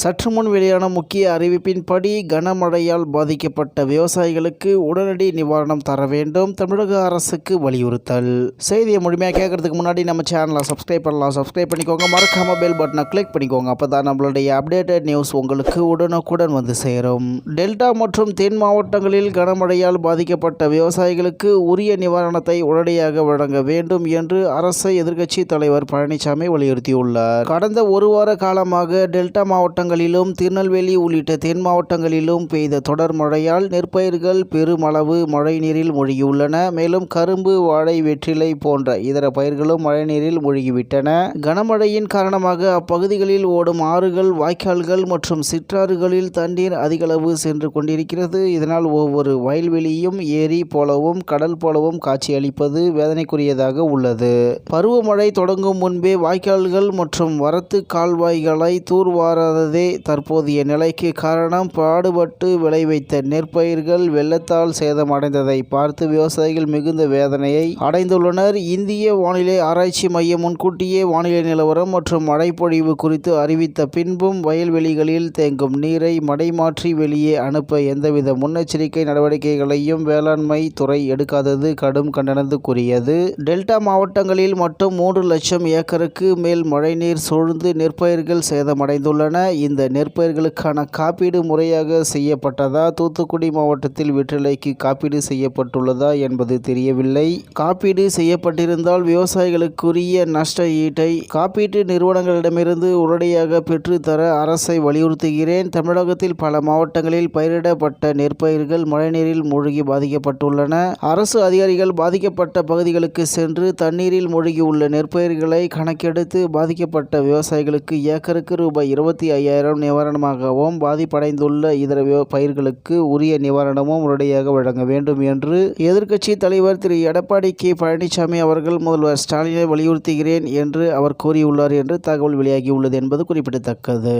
சற்று முன் வெளியான முக்கிய அறிவிப்பின்படி கனமழையால் பாதிக்கப்பட்ட விவசாயிகளுக்கு உடனடி நிவாரணம் தர வேண்டும், தமிழக அரசுக்கு வலியுறுத்தல். செய்தியை முழுமையாக கேட்கறதுக்கு முன்னாடி நம்ம சேனலை சப்ஸ்கிரைப் பண்ணலாம். சப்ஸ்கிரைப் பண்ணிக்கோங்க, மறக்காம பெல் பட்டனை கிளிக் பண்ணிக்கோங்க. அப்பதான் நம்மளுடைய அப்டேட்டட் நியூஸ் உங்களுக்கு உடனுக்குடன் வந்து சேரும். டெல்டா மற்றும் தென் மாவட்டங்களில் கனமழையால் பாதிக்கப்பட்ட விவசாயிகளுக்கு உரிய நிவாரணத்தை உடனடியாக வழங்க வேண்டும் என்று அரசை எதிர்க்கட்சி தலைவர் பழனிசாமி வலியுறுத்தியுள்ளார். கடந்த ஒரு வார காலமாக டெல்டா மாவட்டங்களிலும் திருநெல்வேலி உள்ளிட்ட தென் மாவட்டங்களிலும் பெய்த தொடர் மழையால் நெற்பயிர்கள் பெருமளவு மழைநீரில் மூழ்கியுள்ளன. மேலும் கரும்பு, வாழை, வெற்றிலை போன்ற இதர பயிர்களும் மழைநீரில் மூழ்கிவிட்டன. கனமழையின் காரணமாக அப்பகுதிகளில் ஓடும் ஆறுகள், வாய்க்கால்கள் மற்றும் சிற்றாறுகளில் தண்ணீர் அதிகளவு சென்று கொண்டிருக்கிறது. இதனால் ஒவ்வொரு வயல்வெளியும் ஏரி போலவும் கடல் போலவும் காட்சியளிப்பது வேதனைக்குரியதாக உள்ளது. பருவமழை தொடங்கும் முன்பே வாய்க்கால்கள் மற்றும் வரத்து கால்வாய்களை தூர்வாராததே தற்போதைய நிலைக்கு காரணம். பாடுபட்டு விளைவித்த நெற்பயிர்கள் வெள்ளத்தால் சேதமடைந்ததை பார்த்து விவசாயிகள் மிகுந்த வேதனையை அடைந்துள்ளனர். இந்திய வானிலை ஆராய்ச்சி மையம் முன்கூட்டியே வானிலை நிலவரம் மற்றும் மழைப்பொழிவு குறித்து அறிவித்த பின்பும் வயல்வெளிகளில் தேங்கும் நீரை மடைமாற்றி வெளியே அனுப்ப எந்தவித முன்னெச்சரிக்கை நடவடிக்கைகளையும் வேளாண்மை துறை எடுக்காதது கடும் கண்டனத்துக்குரியது. டெல்டா மாவட்டங்களில் மட்டும் 3 லட்சம் ஏக்கருக்கு மேல் மழைநீர் சூழ்ந்து நெற்பயிர்கள் சேதமடைந்துள்ளன. இந்த நெற்பயிர்களுக்கான காப்பீடு முறையாக செய்யப்பட்டதா? தூத்துக்குடி மாவட்டத்தில் வெற்றிலைக்கு காப்பீடு செய்யப்பட்டுள்ளதா என்பது தெரியவில்லை. காப்பீடு செய்யப்பட்டிருந்தால் விவசாயிகளுக்குரிய நஷ்ட ஈட்டை காப்பீட்டு நிறுவனங்களிடமிருந்து உடனடியாக பெற்றுத்தர அரசை வலியுறுத்துகிறேன். தமிழகத்தில் பல மாவட்டங்களில் பயிரிடப்பட்ட நெற்பயிர்கள் மழைநீரில் மூழ்கி பாதிக்கப்பட்டுள்ளன. அரசு அதிகாரிகள் பாதிக்கப்பட்ட பகுதிகளுக்கு சென்று தண்ணீரில் மூழ்கியுள்ள நெற்பயிர்களை கணக்கெடுத்து பாதிக்கப்பட்ட விவசாயிகளுக்கு ஏக்கருக்கு ரூபாய் 25,000 நிவாரணமாகவும், பாதிப்படைந்துள்ள இதர பயிர்களுக்கு உரிய நிவாரணமும் உடனடியாக வழங்க வேண்டும் என்று எதிர்க்கட்சி தலைவர் திரு எடப்பாடி கே. பழனிசாமி அவர்கள் முதல்வர் ஸ்டாலினை வலியுறுத்துகிறேன் என்று அவர் கூறியுள்ளார் என்று தகவல் வெளியாகியுள்ளது என்பது குறிப்பிடத்தக்கது.